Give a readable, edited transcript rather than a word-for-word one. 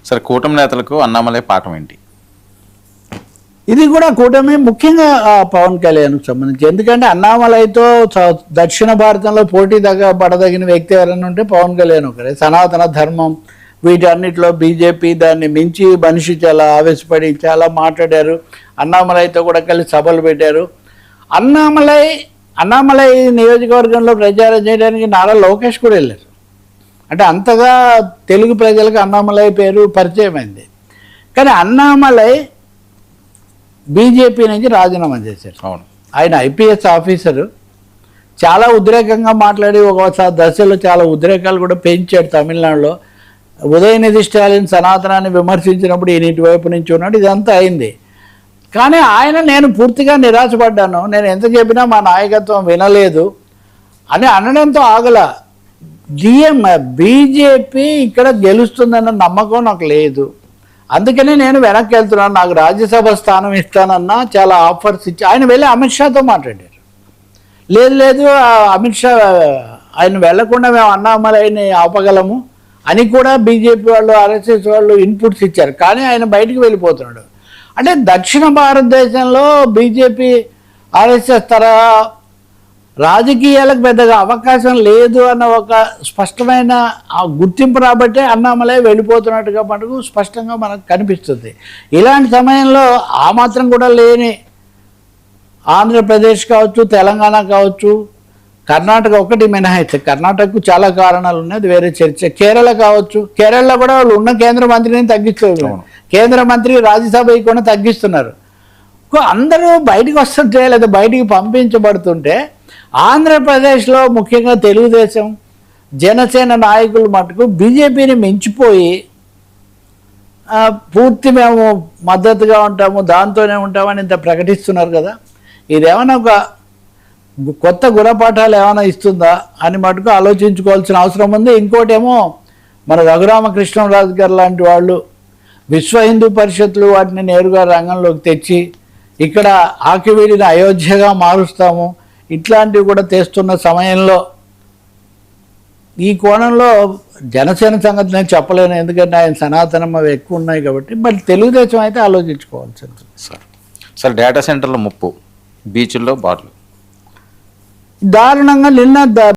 సరే, కూటమి నేతలకు అన్నామలై పాఠం ఏంటి? ఇది కూడా కూటమి ముఖ్యంగా పవన్ కళ్యాణ్కి సంబంధించి. ఎందుకంటే అన్నామలైతో దక్షిణ భారతంలో పోటీ పడదగిన వ్యక్తి ఎవరైనా ఉంటే పవన్ కళ్యాణ్ ఒకరే. సనాతన ధర్మం వీటన్నిటిలో బీజేపీ దాన్ని మించి మనిషి చాలా ఆవేశపడి చాలా మాట్లాడారు. అన్నామలైతో కూడా కలిసి సభలు పెట్టారు. అన్నామలై నియోజకవర్గంలో ప్రచారం చేయడానికి నారా లోకేష్ కూడా వెళ్ళారు. అంటే అంతగా తెలుగు ప్రజలకు అన్నామలై పేరు పరిచయం అయింది. కానీ అన్నామలై బీజేపీ నుంచి రాజీనామా చేశారు. అవును, ఆయన ఐపీఎస్ ఆఫీసరు. చాలా ఉద్రేకంగా మాట్లాడి ఒకసారి దశలో చాలా ఉద్రేకాలు కూడా పెంచాడు తమిళనాడులో. ఉదయనిధి స్టాలిన్ సనాతనాన్ని విమర్శించినప్పుడు ఈయన ఇటువైపు నుంచి ఉన్నాడు. ఇదంతా అయింది. కానీ నేను పూర్తిగా నిరాశపడ్డాను. నేను ఎంత చెప్పినా మా నాయకత్వం వినలేదు అని అనడంతో ఆగల. బీజేపీ ఇక్కడ గెలుస్తుందన్న నమ్మకం నాకు లేదు. అందుకనే నేను వెనక్కి వెళ్తున్నాను. నాకు రాజ్యసభ స్థానం ఇస్తానన్నా చాలా ఆఫర్స్ ఇచ్చి ఆయన వెళ్ళి అమిత్ షాతో మాట్లాడారు. లేదు అమిత్ షా ఆయన వెళ్లకుండా మేము అన్నామలైని ఆపగలము అని కూడా బీజేపీ వాళ్ళు ఆర్ఎస్ఎస్ వాళ్ళు ఇన్పుట్స్ ఇచ్చారు. కానీ ఆయన బయటికి వెళ్ళిపోతున్నాడు. అంటే దక్షిణ భారతదేశంలో బీజేపీ ఆర్ఎస్ఎస్ తరహా రాజకీయాలకు పెద్దగా అవకాశం లేదు అన్న ఒక స్పష్టమైన గుర్తింపు రాబట్టే అన్నామలై వెళ్ళిపోతున్నట్టుగా మనకు స్పష్టంగా మనకు కనిపిస్తుంది. ఇలాంటి సమయంలో ఆ మాత్రం కూడా లేని ఆంధ్రప్రదేశ్ కావచ్చు, తెలంగాణ కావచ్చు, కర్ణాటక ఒకటి మినహాయిస్తే, కర్ణాటకకు చాలా కారణాలు ఉన్నాయి, అది వేరే చర్చ. కేరళ కావచ్చు, కేరళలో కూడా వాళ్ళు ఉన్న కేంద్ర మంత్రిని తగ్గిస్తున్నారు. కేంద్ర మంత్రి రాజ్యసభ కూడా తగ్గిస్తున్నారు. అందరూ బయటకు వస్తుంటే లేదా బయటికి పంపించబడుతుంటే ఆంధ్రప్రదేశ్లో ముఖ్యంగా తెలుగుదేశం జనసేన నాయకులు మటుకు బీజేపీని మించిపోయి పూర్తి మేము మద్దతుగా ఉంటాము, దాంతోనే ఉంటామని ఇంత ప్రకటిస్తున్నారు కదా. ఇదేమైనా ఒక కొత్త గుణపాఠాలు ఏమైనా ఇస్తుందా అని మటుకు ఆలోచించుకోవాల్సిన అవసరం ఉంది. ఇంకోటేమో మన రఘురామకృష్ణరాజు గారు లాంటి వాళ్ళు విశ్వ హిందూ పరిషత్లు వాటిని నేరుగా రంగంలోకి తెచ్చి ఇక్కడ ఆకివీడిని అయోధ్యగా మారుస్తాము ఇట్లాంటివి కూడా తెస్తున్న సమయంలో ఈ కోణంలో జనసేన సంగతి నేను చెప్పలేను. ఎందుకంటే ఆయన సనాతనం అవి ఎక్కువ ఉన్నాయి కాబట్టి. బట్ తెలుగుదేశం అయితే ఆలోచించుకోవాల్సింది. సార్, డేటా సెంటర్ల ముప్పు, బీచ్ల్లో బార్లు దారుణంగా నిన్న